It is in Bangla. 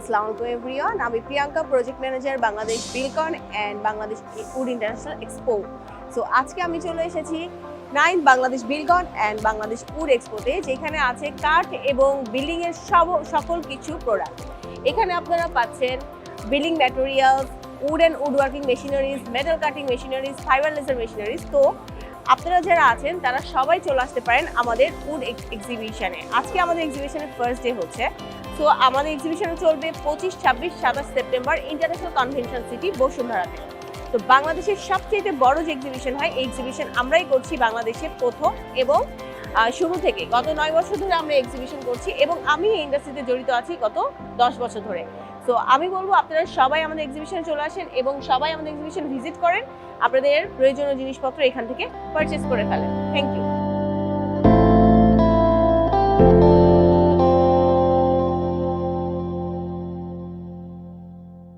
আসসালামু আলাইকুম এভরিওয়ান, আমি প্রিয়াঙ্কা, প্রজেক্ট ম্যানেজার বাংলাদেশ বিলকন and Bangladesh wood international expo. So আজকে আমি চলে এসেছি 9 বাংলাদেশ বিলকন অ্যান্ড বাংলাদেশ উড এক্সপোতে, যেখানে আছে কাঠ এবং বিল্ডিং এর সকল কিছু প্রোডাক্ট। এখানে আপনারা পাচ্ছেন building materials, wood and wood working machineries, metal cutting machineries, fibre laser machineries. তো আপনারা যারা আছেন তারা সবাই চলে আসতে পারেন আমাদের উড এক্সিবিশনে। আজকে আমাদের এক্সিবিশনের ফার্স্ট ডে হচ্ছে। সো আমাদের এক্সিবিশনে চলবে 25, 26, 27 সেপ্টেম্বর ইন্টারন্যাশনাল কনভেনশন সিটি বসুন্ধরাতে। তো বাংলাদেশের সবচেয়ে বড় যে এক্সিবিশন হয়, এই এক্সিবিশন আমরাই করছি বাংলাদেশের প্রথম এবং শুরু থেকে। গত 9 বছর ধরে আমরা এক্সিবিশন করছি এবং আমি এই ইন্ডাস্ট্রিতে জড়িত আছি গত 10 বছর ধরে। সো আমি বলবো আপনারা সবাই আমাদের এক্সিবিশনে চলে আসেন এবং সবাই আমাদের এক্সিবিশন ভিজিট করেন, আপনাদের প্রয়োজনীয় জিনিসপত্র এখান থেকে পারচেস করে ফেলেন। Thank you.